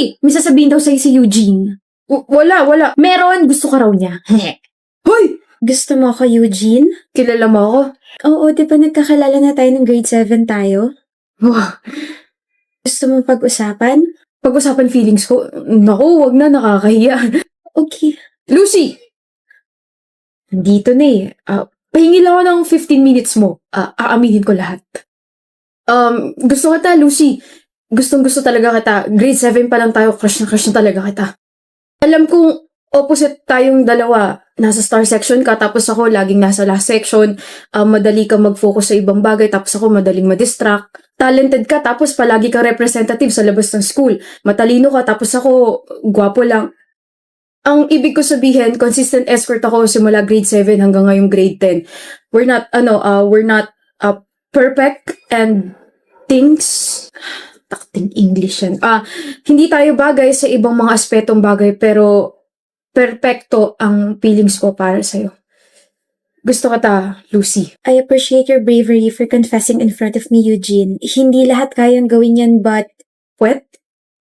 Lucy! May sasabihin daw sa'yo si Eugene. Wala. Meron! Gusto ka raw niya. Hoy! Gusto mo ako, Eugene? Kilala mo ako? Oo, di ba nagkakalala na tayo ng grade 7 tayo? Wow. Gusto mo pag-usapan? Pag-usapan feelings ko? Naku, wag na, nakakahiya. Okay. Lucy! Nandito na eh. Pahingi lang ako ng 15 minutes mo. Aaminin ko lahat. Gusto kita, Lucy. Gustong-gusto talaga kita. Grade 7 pa lang tayo, crush na talaga kita. Alam kong opposite tayong dalawa. Nasa star section ka, tapos ako laging nasa last section. Madali ka mag-focus sa ibang bagay, tapos ako madaling ma-distract. Talented ka, tapos palagi ka representative sa labas ng school. Matalino ka, tapos ako gwapo lang. Ang ibig ko sabihin, consistent escort ako simula grade 7 hanggang ngayong grade 10. We're not perfect and things... Takting English yan. Hindi tayo bagay sa ibang mga aspetong bagay, pero perpekto ang feelings ko para sa'yo. Gusto kita, Lucy. I appreciate your bravery for confessing in front of me, Eugene. Hindi lahat kayang gawin yan, but... What?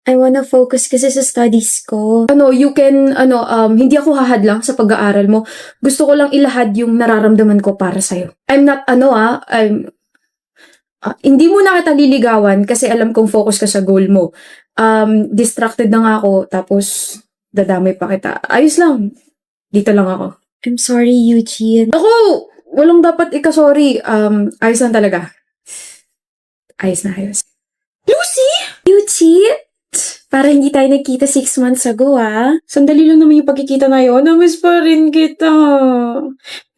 I wanna focus kasi sa studies ko. Hindi ako hahadlang sa pag-aaral mo. Gusto ko lang ilahad yung nararamdaman ko para sa'yo. Hindi mo na kita liligawan kasi alam kong focus ka sa goal mo. Distracted na nga ako, tapos dadamay pa kita. Ayos lang. Dito lang ako. I'm sorry, Eugene. Ako! Walang dapat ika-sorry. Ayos lang talaga. Ayos na ayos. Lucy! Eugene! Para hindi tayo nagkita 6 months ago, Sandali lang naman yung pagkikita na yun. Namiss pa rin kita.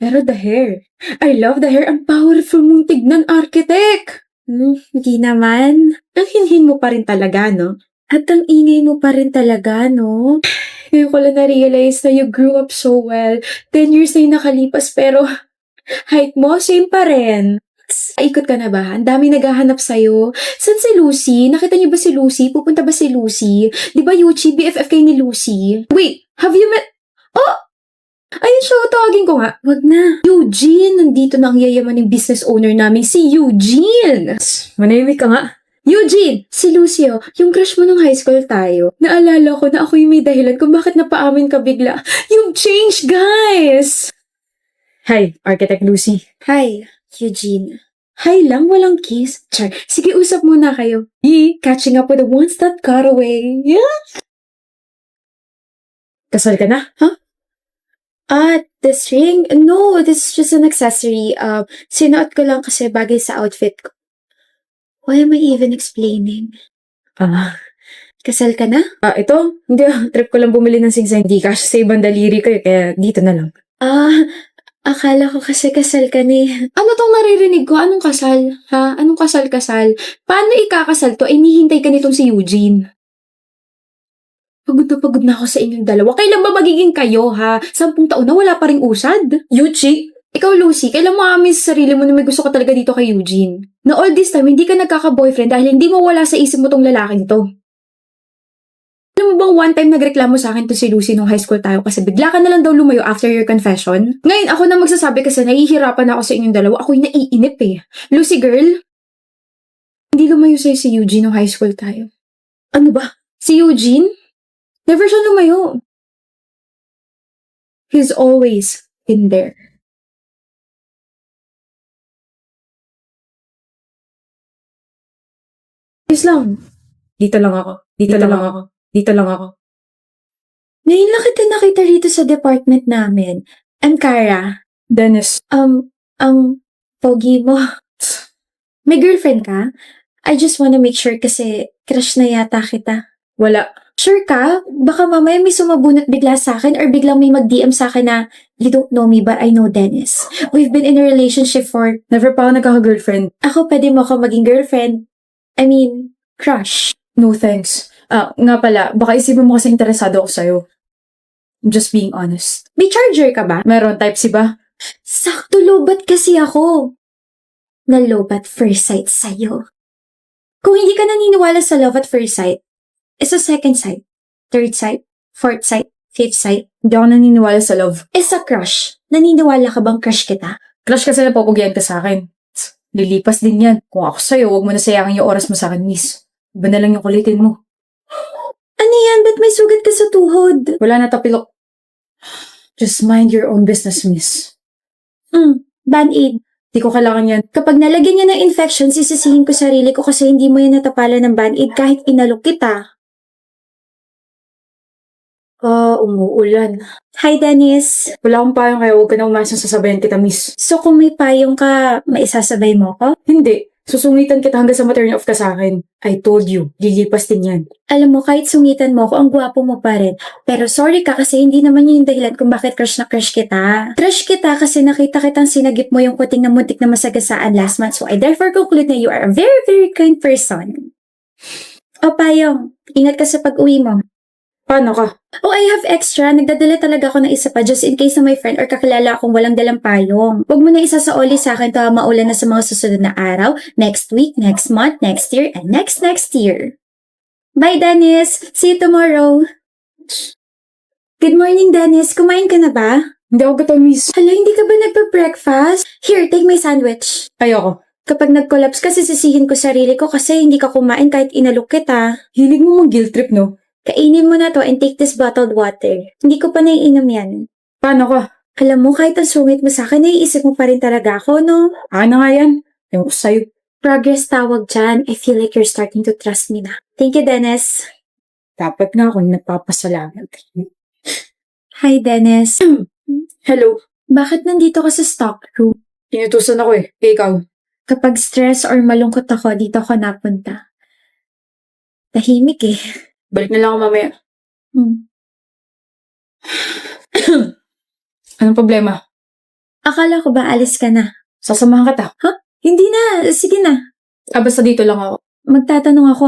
Pero the hair. I love the hair. Ang powerful mong tignan, architect. Hindi naman. Ang hinhin mo pa rin talaga, no? At ang ingay mo pa rin talaga, no? Ngayon ko lang na-realize na you grew up so well. 10 years na yung nakalipas, pero height mo, same pa rin. Ikot ka na ba? Ang dami naghahanap sa'yo. San si Lucy? Nakita niyo ba si Lucy? Pupunta ba si Lucy? Di ba Yuchi, BFF kayo ni Lucy? Wait, have you met... Oh! Ayun siya, tawagin ko nga. Wag na. Eugene, nandito na ang yayamaning business owner namin, si Eugene. Manahimik ka nga. Eugene, si Lucio, yung crush mo nung high school tayo. Naalala ko na ako yung may dahilan kung bakit napaamin ka bigla. You've changed, guys! Hi, Architect Lucy. Hi, Eugene. Hi lang, walang kiss. Char, sige, usap muna kayo. Catching up with the ones that got away. Yeah? Kasal ka na? Huh? This ring? No, this is just an accessory. Sinuot ko lang kasi bagay sa outfit ko. Why am I even explaining? Kasal ka na? Ito? Hindi, trip ko lang bumili ng singsay. Hindi cash sa ibang daliri ko, kaya dito na lang. Akala ko kasi kasal ka ni. Ano tong naririnig ko? Anong kasal? Ha? Anong kasal-kasal? Paano ikakasal to? Inihintay ka nitong si Eugene. Pagod na ako sa inyong dalawa. Kailan ba magiging kayo, ha? 10 taon na wala pa ring usad? Yuchi? Ikaw, Lucy, kailan mo aamin sa sarili mo na may gusto ka talaga dito kay Eugene? Na all this time, hindi ka nagkaka-boyfriend dahil hindi mo wala sa isip mo tong lalaking to. Alam mo bang one time nagreklamo sa akin to si Lucy nung high school tayo kasi bigla ka na lang daw lumayo after your confession? Ngayon, ako na magsasabi kasi nahihirapan ako sa inyong dalawa. Ako'y naiinip eh. Lucy girl, hindi lumayo sa'yo si Eugene nung high school tayo. Ano ba? Si Eugene? Never siya lumayo. He's always been there. Ayos lang. Dito lang ako. Dito lang ako. Ngayon lang kita nakita rito sa department namin. I'm Kara. Dennis. Ang pogi mo. May girlfriend ka? I just wanna make sure kasi crush na yata kita. Wala. Sure ka? Baka mamaya may sumabunot bigla sa akin or biglang may mag-DM sa akin na you don't know me but I know Dennis. We've been in a relationship for... Never pa ako nagkaka-girlfriend. Ako pwede mo ako maging girlfriend. I mean, crush. No thanks. Nga pala, baka isipin mo kasi interesado ako sa'yo. I'm just being honest. May charger ka ba? Meron, Type-C ba? Sakto lobat kasi ako. Na love at first sight sa'yo. Kung hindi ka naniniwala sa love at first sight, sa second sight, third sight, fourth sight, fifth sight, hindi ako naniniwala sa love. Sa crush, naniniwala ka bang crush kita? Crush kasi napapagyan ka sa akin. Lilipas din yan. Kung ako sa'yo, huwag mo na sayangin yung oras mo sa akin, miss. Iba na lang yung kulitin mo. Ano ba't may sugat ka sa tuhod? Wala na tapilok. Just mind your own business, miss. Band-aid. Di ko kailangan yan. Kapag nalagyan niya ng infection, sisisihin ko sarili ko kasi hindi mo yan natapalan ng band-aid kahit inalok kita. Umuulan. Hi, Dennis. Wala akong payong kaya huwag ka na umasang sasabayan kita, miss. So kung may payong ka, maisasabay mo ko? Hindi. Susungitan kita hanggang sa ma-turn off ka sa akin. I told you, lilipas din yan. Alam mo, kahit sungitan mo ko, ang gwapo mo pa rin. Pero sorry ka kasi hindi naman yun yung dahilan kung bakit crush na crush kita. Crush kita kasi nakita kitang sinagip mo yung kuting na muntik na masagasaan last month. So I therefore conclude na you are a very, very kind person. O payong, ingat ka sa pag-uwi mo. Paano ka? Oh, I have extra. Nagdadala talaga ako ng isa pa just in case na may friend or kakilala akong walang dalang payong. Huwag mo na isa sa oli sa akin to maulan na sa mga susunod na araw, next week, next month, next year, and next year. Bye, Dennis! See you tomorrow! Good morning, Dennis. Kumain ka na ba? Hindi ako gutom, miss. Hala, hindi ka ba nagpa-breakfast? Here, take my sandwich. Ayoko. Kapag nag-collapse ka, sisisihin ko sarili ko kasi hindi ka kumain kahit inalok kita. Hilig mo mang guilt trip, no? Kainin mo na to and take this bottled water. Hindi ko pa naiinom yan. Paano ka? Alam mo, kahit ang sungit mo sa akin, naiisip mo pa rin talaga ako, no? Na nga yan. Ewan ko sa'yo. Progress tawag dyan. I feel like you're starting to trust me na. Thank you, Dennis. Dapat nga akong nagpapasalamat. Hi, Dennis. Hello. Bakit nandito ka sa stock room? Inutusan ako eh. Ikaw. Kapag stress or malungkot ako, dito ako napunta. Tahimik eh. Balik na lang ako mamaya. Anong problema? Akala ko ba alis ka na? Sasamahan kita. Hindi na. Sige na. Basta dito lang ako. Magtatanong ako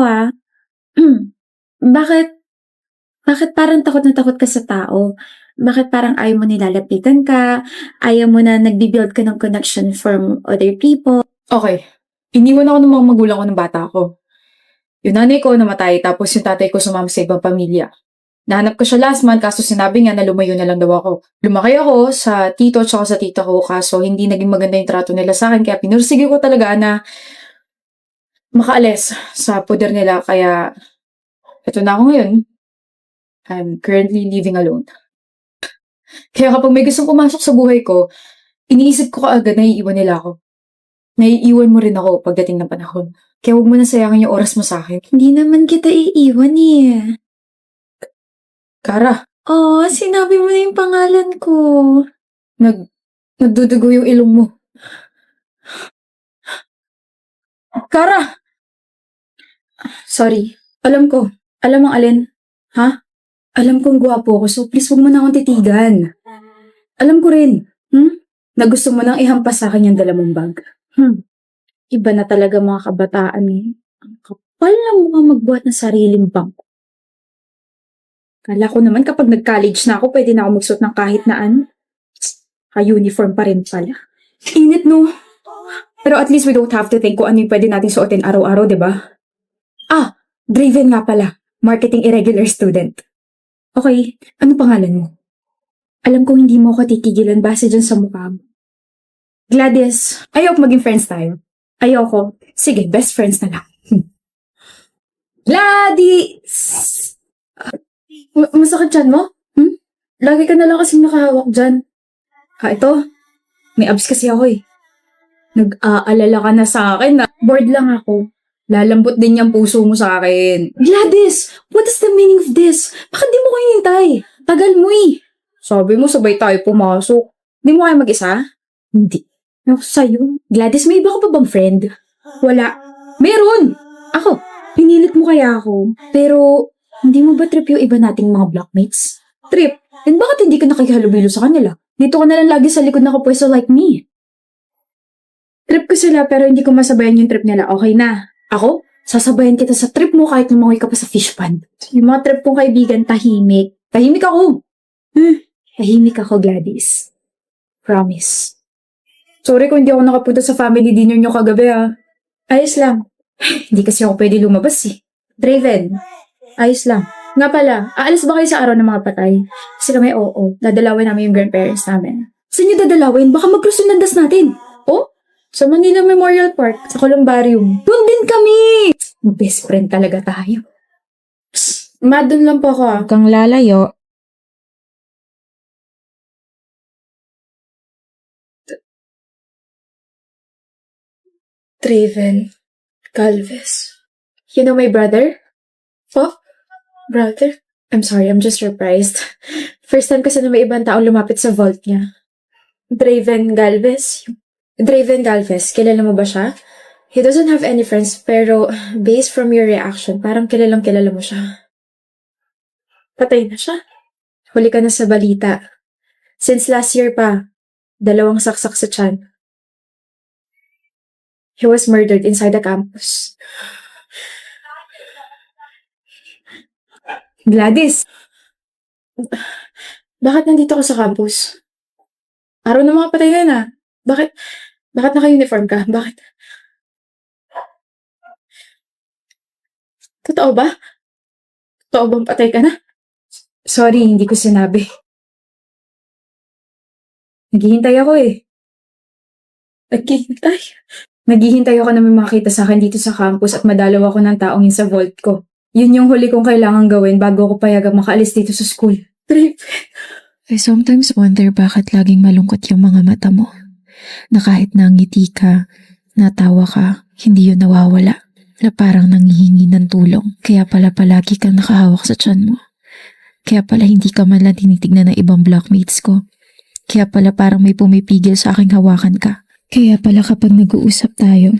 Bakit parang takot na takot ka sa tao? Bakit parang ayaw mo nilalapitan ka? Ayaw mo na nagbi-build ka ng connection from other people? Okay. Iniwan ako ng mga magulang ko ng bata ko. Yung nanay ko namatay tapos yung tatay ko sumama sa ibang pamilya. Nahanap ko siya last month kaso sinabi niya na lumayo na lang daw ako. Lumaki ako sa tito at sa tita ko kaso hindi naging maganda yung trato nila sa akin kaya pinursige ko talaga na makaalis sa poder nila kaya eto na ako ngayon. I'm currently living alone. Kaya kapag may gustong pumasok sa buhay ko, iniisip ko kaagad na iiwan nila ako. Naiiwan mo rin ako pagdating ng panahon. Kaya huwag mo na sayangin yung oras mo sa akin. Hindi naman kita iiwan eh. Kara, Oh, sinabi mo na yung pangalan ko. nagdudugo yung ilong mo. Kara! Sorry. Alam ko. Alam mo alin? Ha? Alam kong gwapo ko, so please huwag mo na akong titigan. Alam ko rin, na gusto mo nang ihampas sa akin yung dala mong bag. Iba na talaga mga kabataan eh. Ang kapal na mukha magbuhat ng sariling bangko. Kala ko naman kapag nag-college na ako, pwede na ako magsuot ng kahit na ano. Ka-uniform pa rin pala. Init no? Pero at least we don't have to think kung ano yung pwede natin suotin araw-araw, di ba? Driven nga pala. Marketing irregular student. Okay, ano pangalan mo? Alam kong hindi mo ako titigilan base dyan sa mukha mo. Gladys, ayoko maging friends tayo. Ayoko. Sige, best friends na lang. Gladys! Masakit dyan mo? Lagi ka na lang kasing nakahawak dyan. Ito. May abs kasi ako eh. Nag-aalala ka na sa akin na bored lang ako. Lalambot din yung puso mo sa akin. Gladys! What is the meaning of this? Bakit di mo ko hinintay? Tagal mo eh. Sabi mo sabay tayo pumasok. Di mo kayo mag-isa? Hindi. Ako sa'yo. Gladys, may iba ka pa bang friend? Wala. Meron! Ako. Pinilit mo kaya ako. Pero, hindi mo ba trip yung iba nating mga blockmates? Trip? And bakit hindi ka nakikihalubilo sa kanila? Dito ka na lang lagi sa likod nakapwesto like me. Trip ko sila pero hindi ko masabayan yung trip nila. Okay na. Ako? Sasabayan kita sa trip mo kahit lumangoy ka pa sa fish pond. Yung mga trip kong kaibigan, tahimik. Tahimik ako. Tahimik ako, Gladys. Promise. Sorry kung hindi ako nakapunta sa family dinner nyo kagabi Ayos lang. Hindi kasi ako pwede lumabas eh. Draven. Ayos lang. Nga pala, aalis ba kayo sa araw ng mga patay? Kasi kami oo. Dadalawin namin yung grandparents namin. Saan nyo dadalawin? Baka magkrusunandas natin. Oh? Sa Manila Memorial Park, sa Columbarium. Doon din kami! Best friend talaga tayo. Psst. Ma, dun lang po ako ah. Huwag kang lalayo. Draven Galvez. You know my brother? Po? Brother? I'm sorry, I'm just surprised. First time kasi na may ibang tao lumapit sa vault niya. Draven Galvez? Draven Galvez, kilala mo ba siya? He doesn't have any friends, pero based from your reaction, parang kilalang kilala mo siya. Patay na siya. Huli ka na sa balita. Since last year pa, 2 saksak sa tiyan. He was murdered inside the campus. Gladys! Bakit nandito ka sa campus? Araw ng mga patay ka na. Bakit naka-uniform ka? Bakit? Totoo ba? Totoo bang patay ka na? Sorry, hindi ko sinabi. Naghihintay ako eh. Naghihintay? Naghihintay ako na may makita sa akin dito sa campus at madalaw ako ng taong yun sa vault ko. Yun yung huli kong kailangan gawin bago ako payagang makaalis dito sa school. Trip. I sometimes wonder bakit laging malungkot yung mga mata mo. Na kahit nangiti ka, natawa ka, hindi yun nawawala. Na parang nanghihingi ng tulong. Kaya pala palagi kang nakahawak sa tiyan mo. Kaya pala hindi ka man lang tinitignan ng ibang blockmates ko. Kaya pala parang may pumipigil sa aking hawakan ka. Kaya pala kapag nag-uusap tayo,